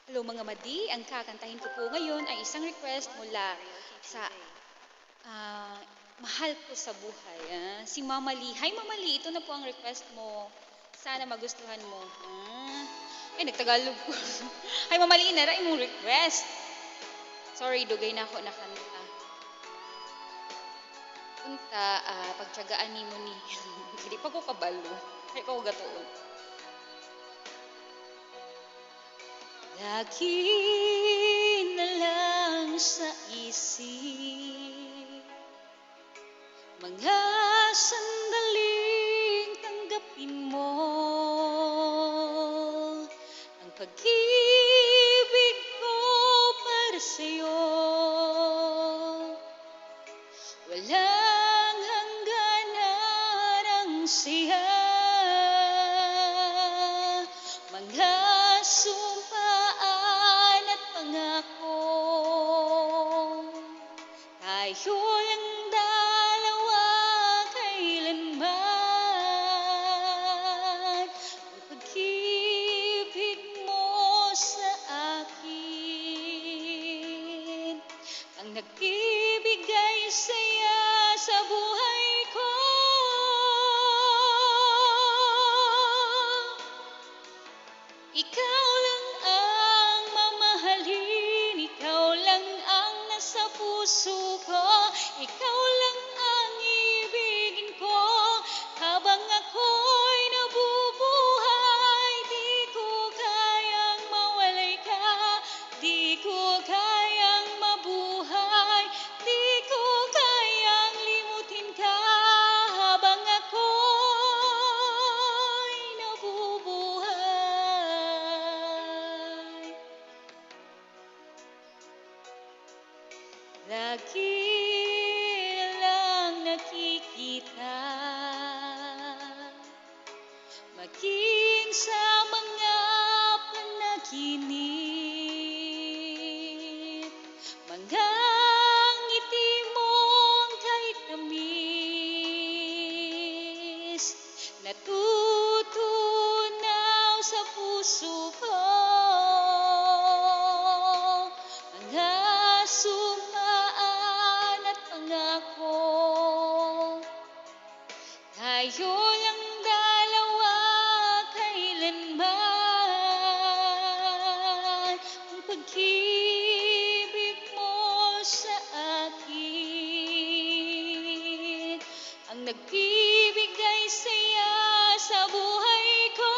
Hello mga madi, ang kakantahin ko po ngayon ay isang request mula sa mahal ko sa buhay. Si Mama Lee. Hi Mama Lee, ito na po ang request mo. Sana magustuhan mo. Ay, nagtagalog ko. Hi Mama Lee, nara imong request. Sorry, dugay na ako nakanta. Punta, pagtyagaan ni mo ni. Hindi pa ko kabalo. Hindi pa ko gatuon. Lagi na lang sa isip mga sandaling tanggapin mo ang pag-ibig ko para sa'yo. Walang hangganan ang siya, mga sumpaan at pangako. Tayo lang dalawa kailanman, ang pag-ibig mo sa akin ang nagbibigay saya sa buhay ko. Ikaw lang ang mamahalin, ikaw lang ang nasa puso ko, ikaw lang ang ibigin ko habang ako'y nabubuhay. Di ko kayang mawalay ka, di ko kayang mabuhay, di ko kayang limutin ka habang ako'y nabubuhay. Lagi na lang nakikita, maging sa mga panaginip, mga ngiti mong kahit tamis, natutunaw sa puso ko. Mga sumpaan at pangako, tayo lang dalawa kailanman, ang pag-ibig mo sa akin ang nagbibigay saya sa buhay ko.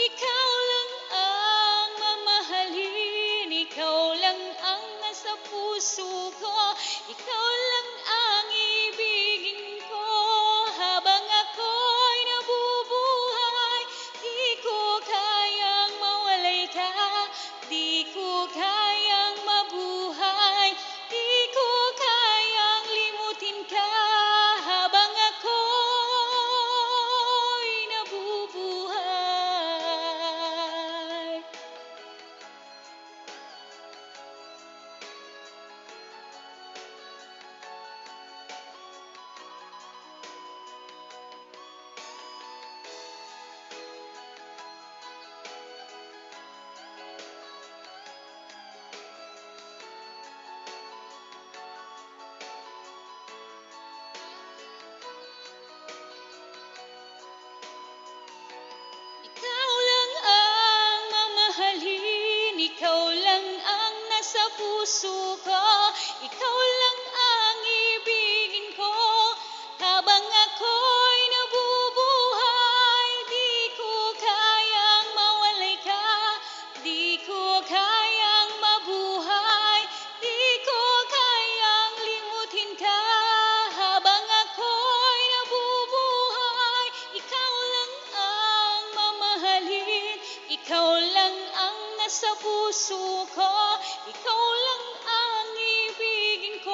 Ikaw lang ang mamahalin, ikaw lang ang nasa puso ko, ikaw lang ang ibigin ko habang ako'y nabubuhay. Di ko kayang mawalay ka, di ko kayang mabuhay, di ko kayang limutin ka habang ako'y nabubuhay. Ikaw lang ang mamahalin, ikaw lang ang nasa puso ko, ikaw lang ang ibigin ko habang ako'y nabubuhay. Di ko kayang mawalay ka, di ko kayang mabuhay, di ko kayang limutin ka habang ako'y nabubuhay. Ikaw lang ang mamahalin, ikaw lang ang nasa puso ko, ikaw lang ang ibigin ko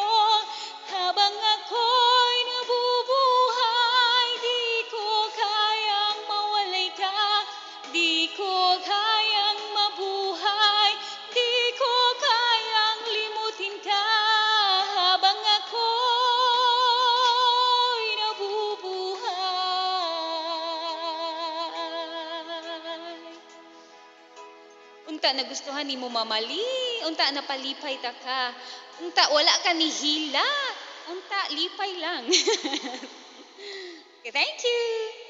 Unta nagustuhan ni mo mamali. Unta napalipay ta ka. Unta wala ka ni hila. Unta lipay lang. Okay, thank you.